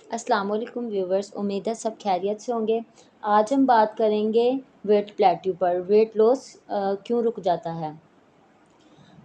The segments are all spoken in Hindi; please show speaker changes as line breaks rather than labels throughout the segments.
अस्सलाम वालेकुम व्यूवर्स, उम्मीद है सब खैरियत से होंगे। आज हम बात करेंगे वेट प्लेट्यू पर। वेट लॉस क्यों रुक जाता है।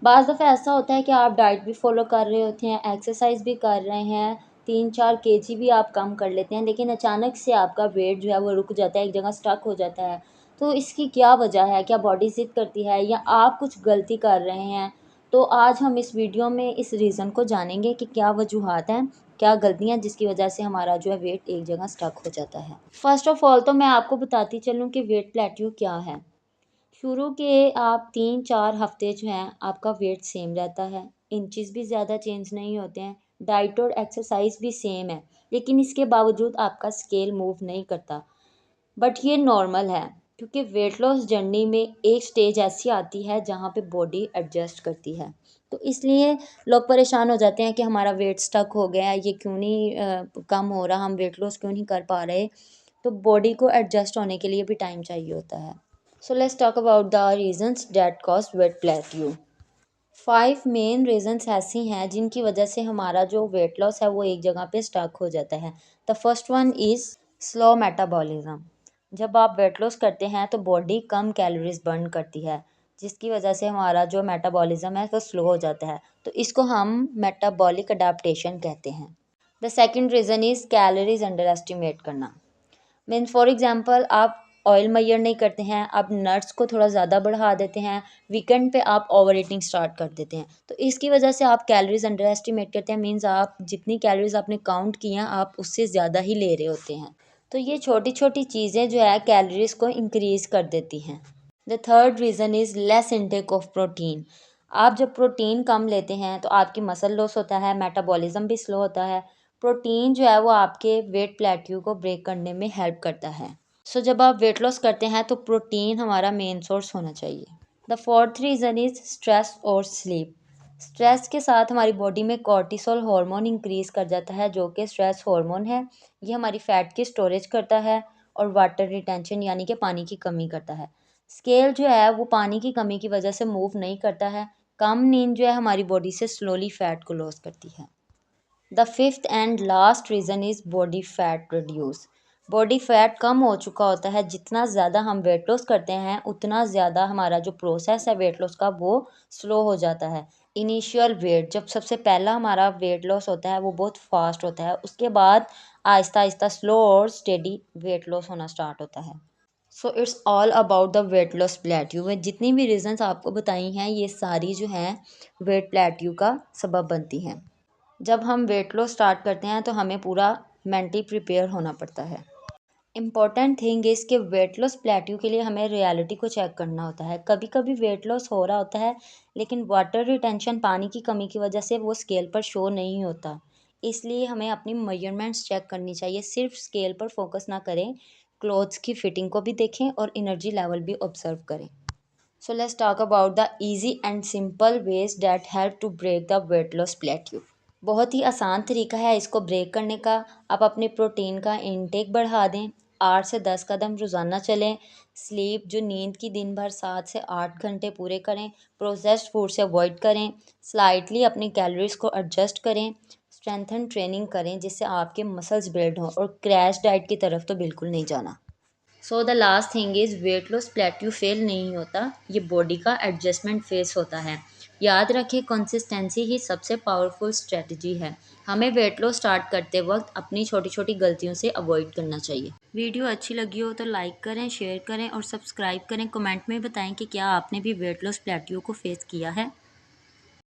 बाज़ दफ़ा ऐसा होता है कि आप डाइट भी फॉलो कर रहे होते हैं, एक्सरसाइज भी कर रहे हैं, 3-4 केजी भी आप कम कर लेते हैं, लेकिन अचानक से आपका वेट जो है वो रुक जाता है, एक जगह स्टक हो जाता है। तो इसकी क्या वजह है? क्या बॉडी ज़िद करती है या आप कुछ गलती कर रहे हैं? तो आज हम इस वीडियो में इस रीज़न को जानेंगे कि क्या वजूहात हैं, क्या गलतियाँ जिसकी वजह से हमारा जो है वेट एक जगह स्टक हो जाता है। फ़र्स्ट ऑफ़ ऑल तो मैं आपको बताती चलूँ कि वेट प्लेट्यू क्या है। शुरू के आप 3-4 हफ़्ते जो हैं आपका वेट सेम रहता है, इंचज़ भी ज़्यादा चेंज नहीं होते हैं, डाइट और एक्सरसाइज भी सेम है, लेकिन इसके बावजूद आपका स्केल मूव नहीं करता। बट ये नॉर्मल है, क्योंकि वेट लॉस जर्नी में एक स्टेज ऐसी आती है जहाँ पे बॉडी एडजस्ट करती है। तो इसलिए लोग परेशान हो जाते हैं कि हमारा वेट स्टक हो गया है, ये क्यों नहीं कम हो रहा, हम वेट लॉस क्यों नहीं कर पा रहे। तो बॉडी को एडजस्ट होने के लिए भी टाइम चाहिए होता है। So let's talk about the reasons that cause weight plateau. 5 main reasons ऐसी हैं जिनकी वजह से हमारा जो वेट लॉस है वो एक जगह पे स्टक हो जाता है। The first one is slow metabolism. जब आप वेट लॉस करते हैं तो बॉडी कम कैलोरीज बर्न करती है, जिसकी वजह से हमारा जो मेटाबॉलिज्म है वो स्लो हो जाता है। तो इसको हम मेटाबॉलिक अडाप्टेशन कहते हैं। The second reason is calories under estimate करना। मीन्स फॉर एग्जांपल आप ऑयल मेजर नहीं करते हैं, आप नट्स को थोड़ा ज़्यादा बढ़ा देते हैं, वीकेंड पे आप ओवर ईटिंग स्टार्ट कर देते हैं, तो इसकी वजह से आप कैलोरीज अंडर एस्टिमेट करते हैं। मीन्स आप जितनी कैलोरीज आपने काउंट की हैं आप उससे ज़्यादा ही ले रहे होते हैं। तो ये छोटी छोटी चीज़ें जो है कैलोरीज को इंक्रीज़ कर देती हैं। The third reason is less intake of protein. आप जब प्रोटीन कम लेते हैं तो आपकी मसल लॉस होता है, मेटाबॉलिज्म भी स्लो होता है। प्रोटीन जो है वो आपके वेट प्लेट्यू को ब्रेक करने में हेल्प करता है। सो जब आप वेट लॉस करते हैं तो प्रोटीन हमारा मेन सोर्स होना चाहिए। The fourth reason is stress और स्लीप। स्ट्रेस के साथ हमारी बॉडी में कॉर्टिसोल हार्मोन इंक्रीज कर जाता है, जो कि स्ट्रेस हार्मोन है। ये हमारी फैट की स्टोरेज करता है और वाटर रिटेंशन यानी कि पानी की कमी करता है। स्केल जो है वो पानी की कमी की वजह से मूव नहीं करता है। कम नींद जो है हमारी बॉडी से स्लोली फैट को लॉस करती है। The fifth and last reason is body fat reduce. Body fat कम हो चुका होता है, जितना ज़्यादा हम वेट लॉस करते हैं उतना ज़्यादा हमारा जो प्रोसेस है वेट लॉस का वो स्लो हो जाता है। इनिशियल वेट जब सबसे पहला हमारा वेट लॉस होता है वो बहुत फास्ट होता है, उसके बाद आहिस्ता आहिस्ता स्लो और स्टेडी वेट लॉस होना स्टार्ट होता है। So it's all about the weight loss plateau में जितनी भी रीजंस आपको बताई हैं ये सारी जो हैं वेट प्लेट्यू का सबब बनती हैं। जब हम वेट लॉस स्टार्ट करते हैं तो हमें पूरा मेंटली प्रिपेयर होना पड़ता है। इम्पॉर्टेंट थिंग इज़ कि वेट लॉस प्लेट्यू के लिए हमें रियलिटी को चेक करना होता है। कभी कभी वेट लॉस हो रहा होता है, लेकिन वाटर रिटेंशन पानी की कमी की वजह से वो स्केल पर शो नहीं होता। इसलिए हमें अपनी मेजरमेंट्स चेक करनी चाहिए, सिर्फ स्केल पर फोकस ना करें, क्लोथ्स की फिटिंग को भी देखें और एनर्जी लेवल भी ऑब्जर्व करें। So let's talk about the easy and simple ways that help to break the weight loss plateau. बहुत ही आसान तरीका है इसको ब्रेक करने का। आप अपने प्रोटीन का इनटेक बढ़ा दें, 8 से 10 कदम रोज़ाना चलें। स्लीप जो नींद की दिन भर 7 से 8 घंटे पूरे करें। प्रोसेस्ड फूड से अवॉइड करें। स्लाइटली अपनी कैलोरीज को एडजस्ट करें। स्ट्रेंथन ट्रेनिंग करें जिससे आपके मसल्स बिल्ड हों, और क्रैश डाइट की तरफ तो बिल्कुल नहीं जाना। So the last thing is wait loss plateau fail नहीं होता, ये बॉडी का एडजस्टमेंट फेस होता है। याद रखें, कंसिस्टेंसी ही सबसे पावरफुल स्ट्रेटजी है। हमें वेट लॉस स्टार्ट करते वक्त अपनी छोटी छोटी गलतियों से अवॉइड करना चाहिए। वीडियो अच्छी लगी हो तो लाइक करें, शेयर करें और सब्सक्राइब करें। कमेंट में बताएं कि क्या आपने भी वेट लॉस प्लेट्यू को फेस किया है।